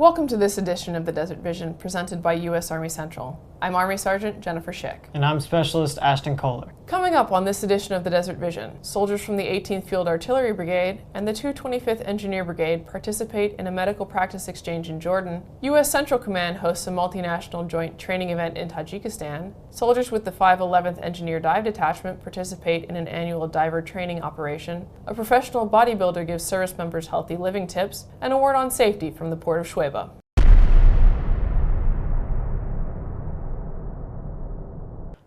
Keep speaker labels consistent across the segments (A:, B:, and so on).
A: Welcome to this edition of the Desert Vision presented by U.S. Army Central. I'm Army Sergeant Jennifer Shick.
B: And I'm Specialist Ashton Koller.
A: Coming up on this edition of the Desert Vision, soldiers from the 18th Field Artillery Brigade and the 225th Engineer Brigade participate in a medical practice exchange in Jordan. U.S. Central Command hosts a multinational joint training event in Tajikistan. Soldiers with the 511th Engineer Dive Detachment participate in an annual diver training operation. A professional bodybuilder gives service members healthy living tips, and a word on safety from the Port of Shuaiba.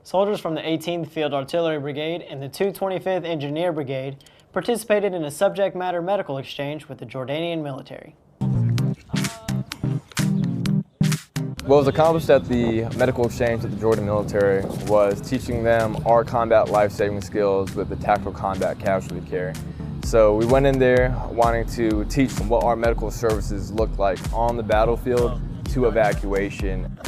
B: Soldiers from the 18th Field Artillery Brigade and the 225th Engineer Brigade participated in a subject matter medical exchange with the Jordanian military.
C: What was accomplished at the medical exchange with the Jordan military was teaching them our combat life-saving skills with the tactical combat casualty care. So we went in there wanting to teach them what our medical services looked like on the battlefield to evacuation.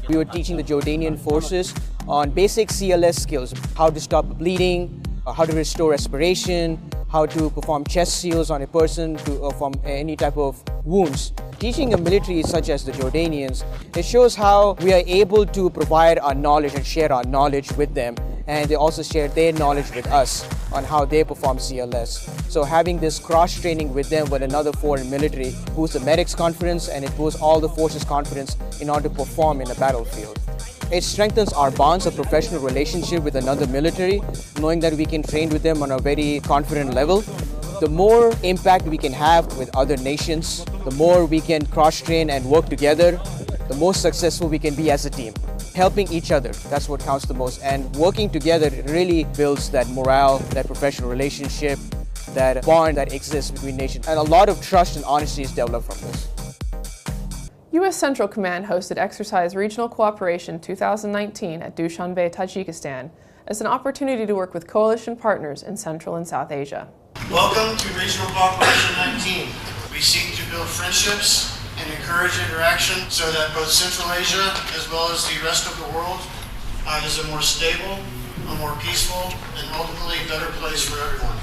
D: We were teaching the Jordanian forces on basic CLS skills, how to stop bleeding, how to restore respiration, how to perform chest seals on a person from any type of wounds. Teaching a military such as the Jordanians, it shows how we are able to provide our knowledge and share our knowledge with them, and they also share their knowledge with us on how they perform CLS. So having this cross-training with them with another foreign military boosts the medics' confidence, and it boosts all the forces' confidence in order to perform in a battlefield. It strengthens our bonds of professional relationship with another military, knowing that we can train with them on a very confident level. The more impact we can have with other nations, the more we can cross-train and work together, the more successful we can be as a team. Helping each other, that's what counts the most. And working together really builds that morale, that professional relationship, that bond that exists between nations. And a lot of trust and honesty is developed from this.
A: U.S. Central Command hosted Exercise Regional Cooperation 2019 at Dushanbe, Tajikistan, as an opportunity to work with coalition partners in Central and South Asia.
E: Welcome to Regional Cooperation 19. We seek to build friendships and encourage interaction so that both Central Asia as well as the rest of the world is a more stable, a more peaceful, and ultimately better place for everyone.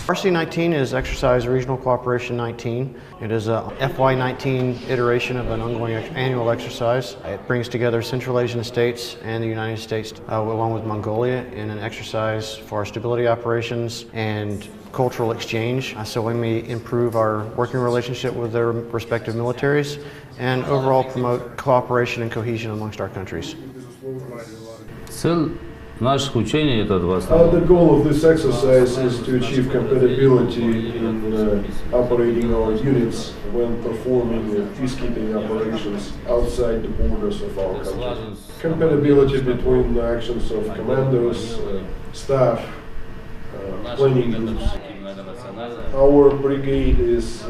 F: RC-19 is Exercise Regional Cooperation 19. It is a FY19 iteration of an ongoing annual exercise. It brings together Central Asian states and the United States along with Mongolia in an exercise for stability operations and cultural exchange. So we may improve our working relationship with their respective militaries and overall promote cooperation and cohesion amongst our countries.
G: The goal of this exercise is to achieve compatibility in operating our units when performing peacekeeping operations outside the borders of our country. Compatibility between the actions of commandos, staff, planning groups. Our brigade is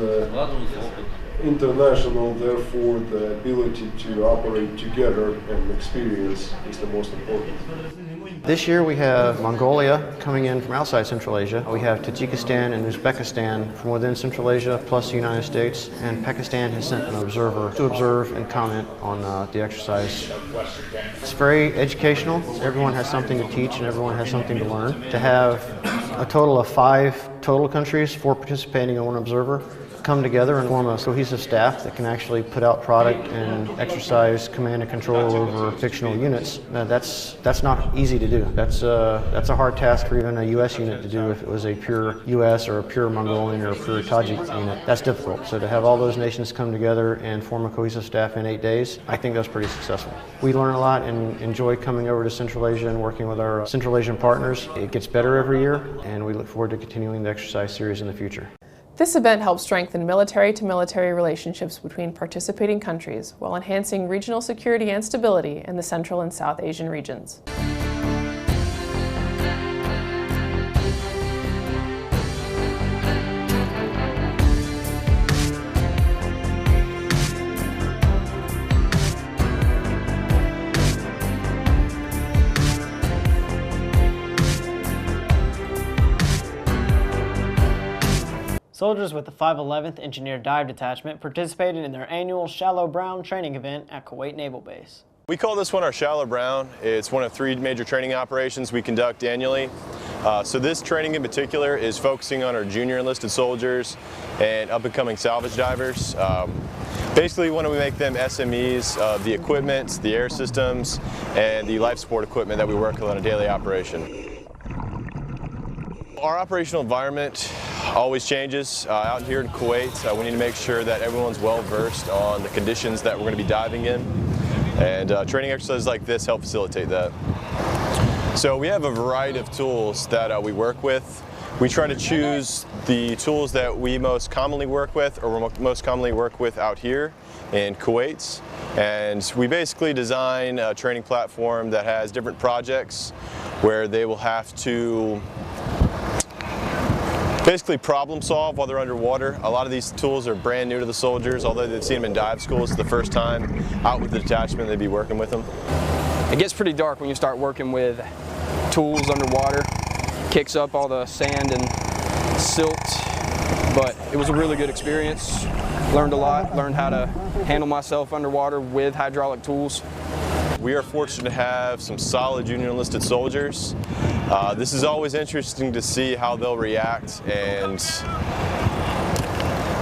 G: international, therefore the ability to operate together and experience is the most important.
F: This year we have Mongolia coming in from outside Central Asia. We have Tajikistan and Uzbekistan from within Central Asia, plus the United States, and Pakistan has sent an observer to observe and comment on the exercise. It's very educational. Everyone has something to teach and everyone has something to learn. To have a total of 5 total countries, 4 participating and 1 observer, come together and form a cohesive staff that can actually put out product and exercise command and control over fictional units. That's not easy to do. That's a hard task for even a U.S. unit to do if it was a pure U.S. or a pure Mongolian or a pure Tajik unit. That's difficult. So to have all those nations come together and form a cohesive staff in 8 days, I think that's pretty successful. We learn a lot and enjoy coming over to Central Asia and working with our Central Asian partners. It gets better every year, and we look forward to continuing the exercise series in the future.
A: This event helps strengthen military-to-military relationships between participating countries while enhancing regional security and stability in the Central and South Asian regions.
B: Soldiers with the 511th Engineer Dive Detachment participated in their annual Shallow Brown training event at Kuwait Naval Base.
H: We call this one our Shallow Brown. It's one of 3 major training operations we conduct annually. So this training in particular is focusing on our junior enlisted soldiers and up-and-coming salvage divers. Basically, we want to make them SMEs of the equipment, the air systems, and the life support equipment that we work with on a daily operation. Our operational environment always changes. Out here in Kuwait, we need to make sure that everyone's well versed on the conditions that we're going to be diving in, and training exercises like this help facilitate that. So we have a variety of tools that we work with. We try to choose the tools that we most commonly work with, or most commonly work with out here in Kuwait. And we basically design a training platform that has different projects where they will have to basically problem solve while they're underwater. A lot of these tools are brand new to the soldiers, although they've seen them in dive schools. It's the first time out with the detachment they'd be working with them.
I: It gets pretty dark when you start working with tools underwater. Kicks up all the sand and silt, but it was a really good experience. Learned a lot, learned how to handle myself underwater with hydraulic tools.
H: We are fortunate to have some solid junior enlisted soldiers. This is always interesting to see how they'll react and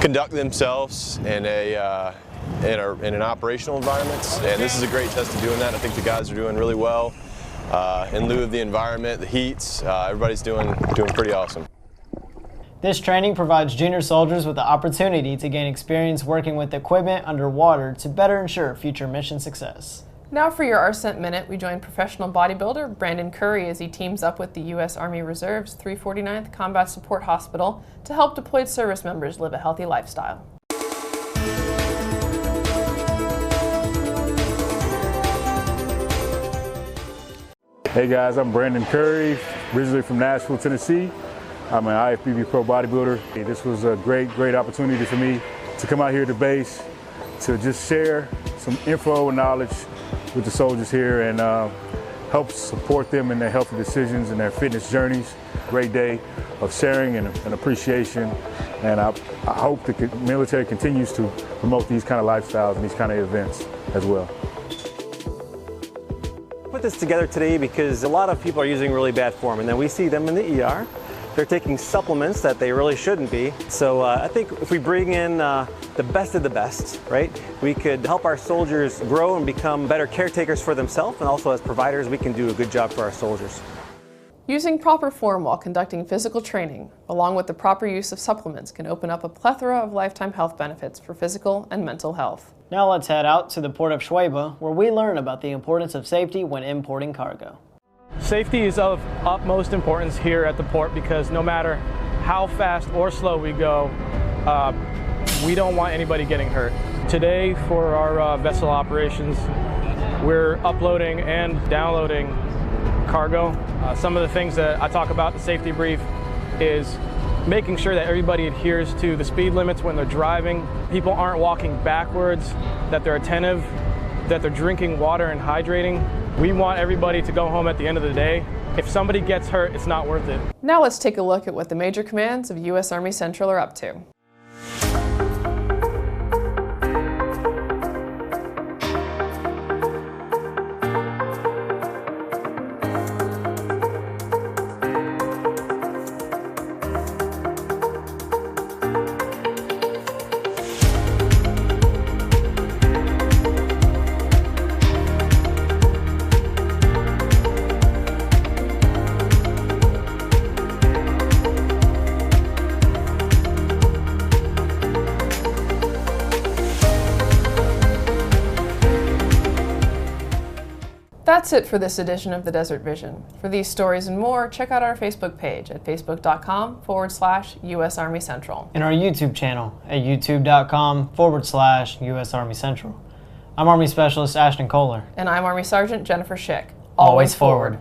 H: conduct themselves in an operational environment. And this is a great test of doing that. I think the guys are doing really well. In lieu of the environment, the heat, everybody's doing pretty awesome.
B: This training provides junior soldiers with the opportunity to gain experience working with equipment underwater to better ensure future mission success.
A: Now for your ARCENT Minute, we join professional bodybuilder Brandon Curry as he teams up with the U.S. Army Reserve's 349th Combat Support Hospital to help deployed service members live a healthy lifestyle.
J: Hey guys, I'm Brandon Curry, originally from Nashville, Tennessee. I'm an IFBB pro bodybuilder. This was a great opportunity for me to come out here to base, to just share some info and knowledge with the soldiers here and help support them in their healthy decisions and their fitness journeys. Great day of sharing and appreciation, and I hope the military continues to promote these kind of lifestyles and these kind of events as well.
K: Put this together today because a lot of people are using really bad form, and then we see them in the ER. They're taking supplements that they really shouldn't be. So I think if we bring in the best of the best, right, we could help our soldiers grow and become better caretakers for themselves, and also as providers we can do a good job for our soldiers.
A: Using proper form while conducting physical training, along with the proper use of supplements, can open up a plethora of lifetime health benefits for physical and mental health.
B: Now let's head out to the Port of Shuaiba, where we learn about the importance of safety when importing cargo.
L: Safety is of utmost importance here at the port because no matter how fast or slow we go, we don't want anybody getting hurt. Today, for our vessel operations, we're uploading and downloading cargo. Some of the things that I talk about in the safety brief is making sure that everybody adheres to the speed limits when they're driving. People aren't walking backwards, that they're attentive, that they're drinking water and hydrating. We want everybody to go home at the end of the day. If somebody gets hurt, it's not worth it.
A: Now let's take a look at what the major commands of U.S. Army Central are up to. That's it for this edition of the Desert Vision. For these stories and more, check out our Facebook page at facebook.com/US Army Central.
B: And our YouTube channel at youtube.com/US Army Central. I'm Army Specialist Ashton Koller.
A: And I'm Army Sergeant Jennifer Shick.
B: Always forward.